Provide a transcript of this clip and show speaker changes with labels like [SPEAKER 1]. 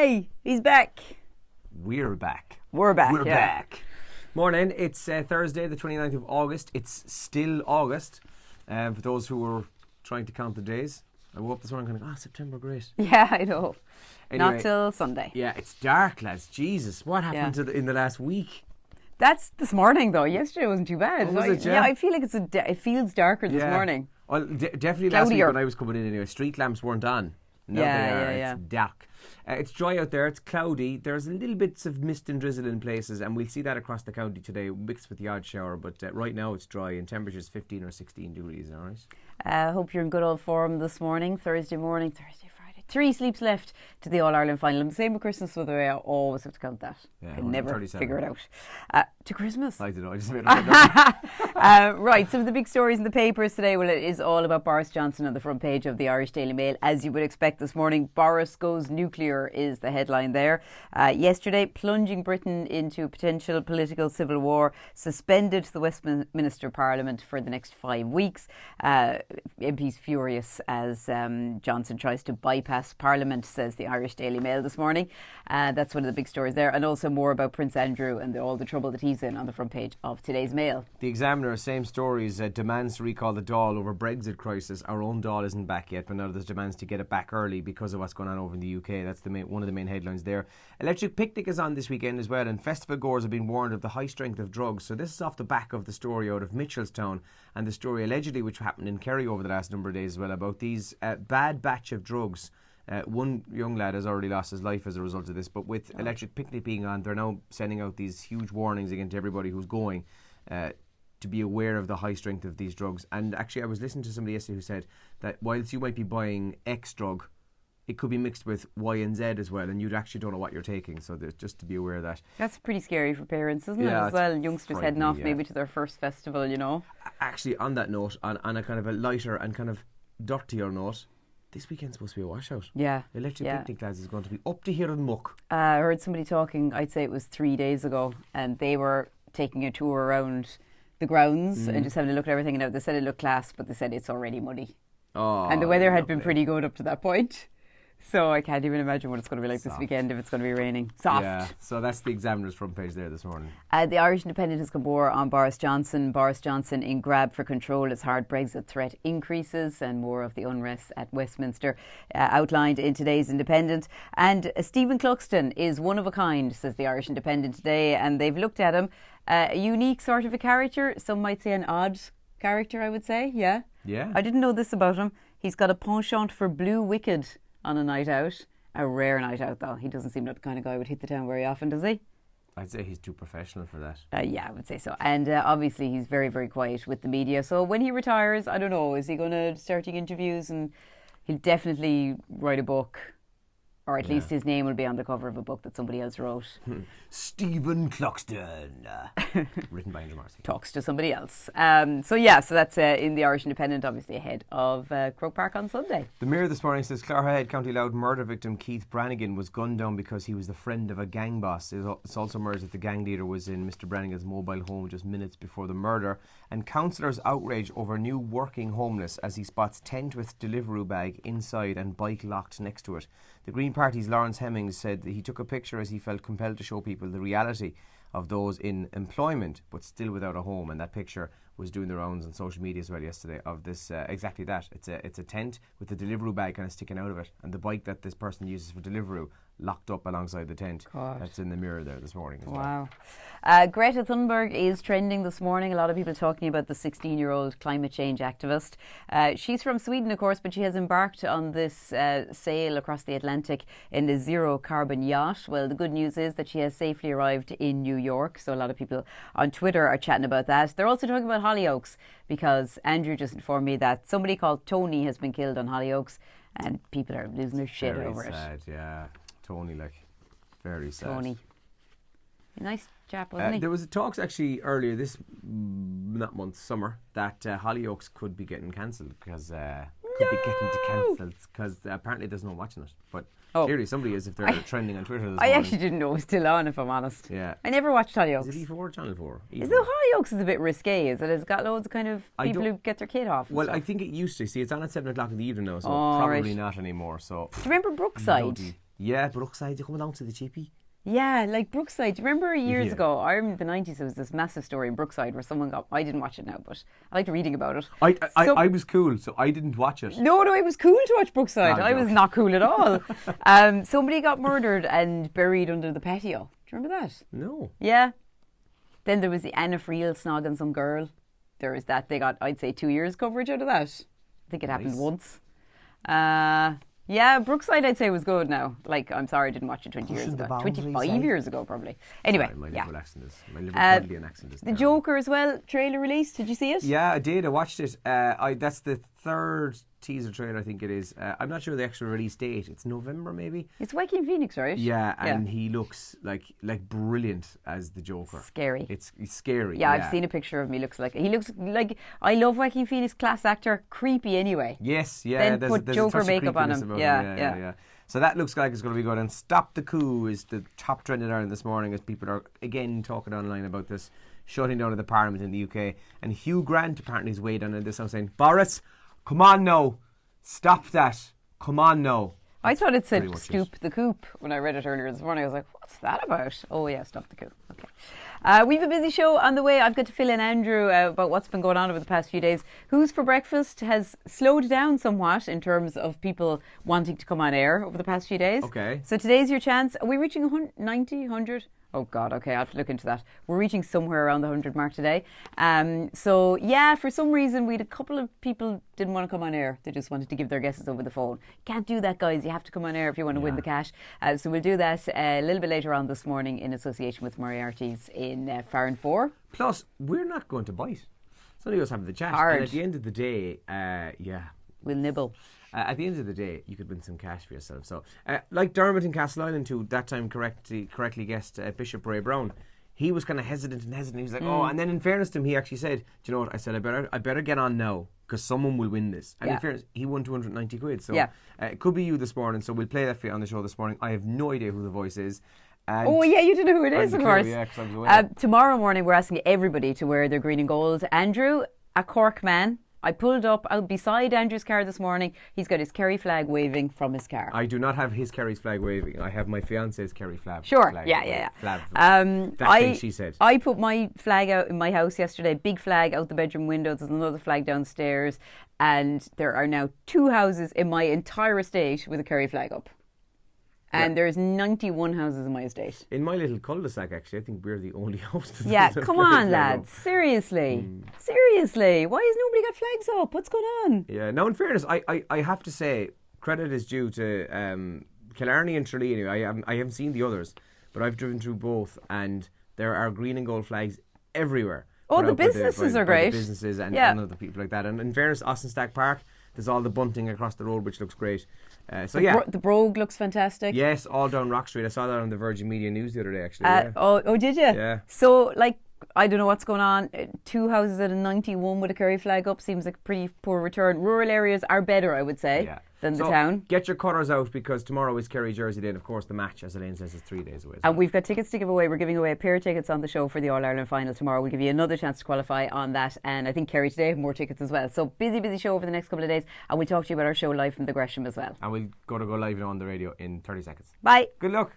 [SPEAKER 1] Yay! He's back.
[SPEAKER 2] We're back.
[SPEAKER 1] We're back.
[SPEAKER 2] We're back. Morning. It's Thursday, the 29th of August. It's still August. For those who were trying to count the days, I woke up this morning going, September, great.
[SPEAKER 1] Yeah, I know.
[SPEAKER 2] Anyway,
[SPEAKER 1] not till Sunday.
[SPEAKER 2] Yeah, it's dark, lads. Jesus, what happened in the last week?
[SPEAKER 1] That's this morning, though. Yesterday wasn't too bad.
[SPEAKER 2] Oh, was it, yeah?
[SPEAKER 1] I feel like it feels darker this morning.
[SPEAKER 2] Well, definitely last week when I was coming in anyway, street lamps weren't on. Now they are. It's dark. It's dry out there. It's cloudy. There's little bits of mist and drizzle in places, and we'll see that across the county today, mixed with the odd shower. But right now it's dry, and temperature's 15 or 16 degrees. All right.
[SPEAKER 1] Hope you're in good old form this morning. Thursday, Friday. 3 sleeps left to the All-Ireland final. And the same with Christmas, by the way. I always have to count that. I can never figure it out. To Christmas.
[SPEAKER 2] I don't know. I just made it up.
[SPEAKER 1] Right, some of the big stories in the papers today. Well, it is all about Boris Johnson on the front page of the Irish Daily Mail. As you would expect this morning, Boris goes nuclear is the headline there. Yesterday, plunging Britain into potential political civil war, suspended the Westminster Parliament for the next 5 weeks. MPs furious as Johnson tries to bypass Parliament, says the Irish Daily Mail this morning. That's one of the big stories there. And also more about Prince Andrew and all the trouble that he's in on the front page of today's Mail.
[SPEAKER 2] The Examiner, same stories, demands to recall the Dáil over Brexit crisis. Our own Dáil isn't back yet, but now there's demands to get it back early because of what's going on over in the UK. That's one of the main headlines there. Electric Picnic is on this weekend as well, and festival goers have been warned of the high strength of drugs. So this is off the back of the story out of Mitchelstown and the story allegedly which happened in Kerry over the last number of days as well about these bad batch of drugs. One young lad has already lost his life as a result of this, but with Electric Picnic being on, they're now sending out these huge warnings again to everybody who's going to be aware of the high strength of these drugs. And actually I was listening to somebody yesterday who said that whilst you might be buying X drug, it could be mixed with Y and Z as well, and you actually don't know what you're taking, so there's just to be aware of that.
[SPEAKER 1] That's pretty scary for parents, isn't it, as well? Youngsters heading off maybe to their first festival, you know. Actually,
[SPEAKER 2] on that note, on a kind of a lighter and kind of dirtier note, this weekend's supposed to be a washout.
[SPEAKER 1] Yeah.
[SPEAKER 2] Electric Picnic, lads, is going to be up to here in muck.
[SPEAKER 1] I heard somebody talking, I'd say it was 3 days ago, and they were taking a tour around the grounds and just having a look at everything. And they said it looked class, but they said it's already muddy.
[SPEAKER 2] Oh,
[SPEAKER 1] and the weather had been pretty good up to that point. So I can't even imagine what it's going to be like this weekend if it's going to be raining. Soft.
[SPEAKER 2] Yeah, so that's the Examiner's front page there this morning.
[SPEAKER 1] The Irish Independent has come more on Boris Johnson. Boris Johnson in grab for control as hard Brexit threat increases, and more of the unrest at Westminster outlined in today's Independent. And Stephen Cluxton is one of a kind, says the Irish Independent today, and they've looked at him. A unique sort of a character. Some might say an odd character, I would say. Yeah. I didn't know this about him. He's got a penchant for blue wicked on a night out. A rare night out, though. He doesn't seem like the kind of guy who would hit the town very often, does he?
[SPEAKER 2] I'd say he's too professional for that.
[SPEAKER 1] Yeah, I would say so. And obviously he's very, very quiet with the media. So when he retires, I don't know, is he going to start doing interviews? And he'll definitely write a book. Or at least his name will be on the cover of a book that somebody else wrote.
[SPEAKER 2] Stephen Cluxton. Written by Andrew Morrissey.
[SPEAKER 1] Talks to somebody else. So that's in the Irish Independent, obviously ahead of Croke Park on Sunday.
[SPEAKER 2] The Mirror this morning says Clogherhead County Louth murder victim Keith Brannigan was gunned down because he was the friend of a gang boss. It's also emerged that the gang leader was in Mr. Brannigan's mobile home just minutes before the murder. And councillors outrage over new working homeless as he spots tent with Deliveroo bag inside and bike locked next to it. The Green Party's Lawrence Hemmings said that he took a picture as he felt compelled to show people the reality of those in employment but still without a home, and that picture was doing the rounds on social media as well yesterday of this exactly that. It's a tent with the Deliveroo bag kind of sticking out of it, and the bike that this person uses for Deliveroo locked up alongside the tent.
[SPEAKER 1] God.
[SPEAKER 2] That's in the Mirror there this morning as well.
[SPEAKER 1] Wow. Greta Thunberg is trending this morning. A lot of people talking about the 16-year-old climate change activist. She's from Sweden, of course, but she has embarked on this sail across the Atlantic in a zero-carbon yacht. Well, the good news is that she has safely arrived in New York, so a lot of people on Twitter are chatting about that. They're also talking about Hollyoaks, because Andrew just informed me that somebody called Tony has been killed on Hollyoaks, and people are losing their shit over
[SPEAKER 2] sad, yeah. Tony, very sad.
[SPEAKER 1] Tony. A nice chap, wasn't he?
[SPEAKER 2] There was talks actually earlier this summer that Hollyoaks could be getting cancelled because apparently there's no one watching it. But clearly somebody is if they're trending on Twitter this morning.
[SPEAKER 1] I actually didn't know it was still on, if I'm honest.
[SPEAKER 2] Yeah.
[SPEAKER 1] I never watched Hollyoaks.
[SPEAKER 2] Is it E4 Channel 4?
[SPEAKER 1] Is it Hollyoaks is a bit risque, is it? It's got loads of kind of people who get their kid off.
[SPEAKER 2] Well, I think it used to. See, it's on at 7 o'clock in the evening now, so probably not anymore. So
[SPEAKER 1] do you remember Brookside?
[SPEAKER 2] Yeah, Brookside, you're coming down to the cheapie.
[SPEAKER 1] Yeah, like Brookside. Do you remember years ago? I remember the 90s, there was this massive story in Brookside where someone got, I didn't watch it now, but I liked reading about it.
[SPEAKER 2] I was cool, so I didn't watch it.
[SPEAKER 1] No, it was cool to watch Brookside. I was not cool at all. Somebody got murdered and buried under the patio. Do you remember that?
[SPEAKER 2] No.
[SPEAKER 1] Yeah. Then there was the Anna Friel snogging some girl. There was that. They got, I'd say, 2 years coverage out of that. I think it happened once. Yeah, Brookside, I'd say, was good now. Like, I'm sorry I didn't watch it 20 years ago. 25 years ago, probably. Anyway,
[SPEAKER 2] sorry, my
[SPEAKER 1] yeah.
[SPEAKER 2] Liverpoolian accent is
[SPEAKER 1] The Joker as well, trailer released. Did you see it?
[SPEAKER 2] Yeah, I did. I watched it. That's the third teaser trailer, I think it is. I'm not sure the actual release date. It's November, maybe.
[SPEAKER 1] It's Joaquin Phoenix, right?
[SPEAKER 2] Yeah, and he looks like brilliant as the Joker.
[SPEAKER 1] Scary.
[SPEAKER 2] It's scary.
[SPEAKER 1] Yeah, I've seen a picture of him. He looks like I love Joaquin Phoenix, class actor, creepy anyway.
[SPEAKER 2] Yes, yeah.
[SPEAKER 1] Then put Joker makeup on him. Yeah.
[SPEAKER 2] So that looks like it's going to be good. And Stop the Coup is the top trend in Ireland this morning as people are again talking online about this shutting down of the Parliament in the UK. And Hugh Grant apparently is weighed on this. I'm saying, Boris, come on now, stop that. Come on now.
[SPEAKER 1] I thought it said Scoop the Coop when I read it earlier this morning. I was like, what's that about? Oh, yeah, Stop the Coup. Okay. We have a busy show on the way. I've got to fill in Andrew about what's been going on over the past few days. Who's for Breakfast has slowed down somewhat in terms of people wanting to come on air over the past few days.
[SPEAKER 2] Okay.
[SPEAKER 1] So today's your chance. Are we reaching 90, 100? Oh, God, okay, I'll have to look into that. We're reaching somewhere around the 100 mark today. So, yeah, for some reason, we had a couple of people didn't want to come on air. They just wanted to give their guesses over the phone. Can't do that, guys. You have to come on air if you want to win the cash. So we'll do that a little bit later on this morning in association with Moriarty's in Farron 4.
[SPEAKER 2] Plus, we're not going to bite. It's only us having the chat.
[SPEAKER 1] Hard.
[SPEAKER 2] And at the end of the day,
[SPEAKER 1] We'll nibble.
[SPEAKER 2] At the end of the day, you could win some cash for yourself. So, like Dermot in Castleisland, who that time correctly guessed Bishop Ray Brown, he was kind of hesitant. He was like, oh, and then in fairness to him, he actually said, do you know what? I said, I better get on now because someone will win this. And in fairness, he won 290 quid. So it could be you this morning. So we'll play that for you on the show this morning. I have no idea who the voice is. And
[SPEAKER 1] you don't know who it is, of course.
[SPEAKER 2] Yeah, 'cause I was away.
[SPEAKER 1] Tomorrow morning, we're asking everybody to wear their green and gold. Andrew, a Cork man. I pulled up out beside Andrew's car this morning. He's got his Kerry flag waving from his car.
[SPEAKER 2] I do not have his Kerry's flag waving. I have my fiance's Kerry flag.
[SPEAKER 1] Sure,
[SPEAKER 2] flag,
[SPEAKER 1] yeah.
[SPEAKER 2] That thing she said.
[SPEAKER 1] I put my flag out in my house yesterday. Big flag out the bedroom window. There's another flag downstairs. And there are now 2 houses in my entire estate with a Kerry flag up. And there's 91 houses in my estate.
[SPEAKER 2] In my little cul-de-sac, actually, I think we're the only house that
[SPEAKER 1] does come on, lads. Seriously. Seriously. Why has nobody got flags up? What's going on?
[SPEAKER 2] Yeah, no, in fairness, I have to say, credit is due to Killarney and Tralee. Anyway, I haven't seen the others, but I've driven through both, and there are green and gold flags everywhere.
[SPEAKER 1] Oh, the businesses are great.
[SPEAKER 2] The businesses and other people like that. And in fairness, Austin Stack Park, there's all the bunting across the road, which looks great. The Brogue looks fantastic. Yes, all down Rock Street. I saw that on the Virgin Media News the other day, actually.
[SPEAKER 1] Oh, did you?
[SPEAKER 2] Yeah.
[SPEAKER 1] So, I don't know what's going on. 2 houses at a 91 with a Kerry flag up seems like a pretty poor return. Rural areas are better, I would say, than the town.
[SPEAKER 2] Get your colours out because tomorrow is Kerry Jersey Day, and of course the match, as Elaine says, is 3 days away.
[SPEAKER 1] And we've got tickets to give away. We're giving away a pair of tickets on the show for the All-Ireland final tomorrow. We'll give you another chance to qualify on that. And I think Kerry today have more tickets as well. So busy show over the next couple of days. And we'll talk to you about our show live from the Gresham as well.
[SPEAKER 2] And we'll go live on the radio in 30 seconds.
[SPEAKER 1] Bye.
[SPEAKER 2] Good luck.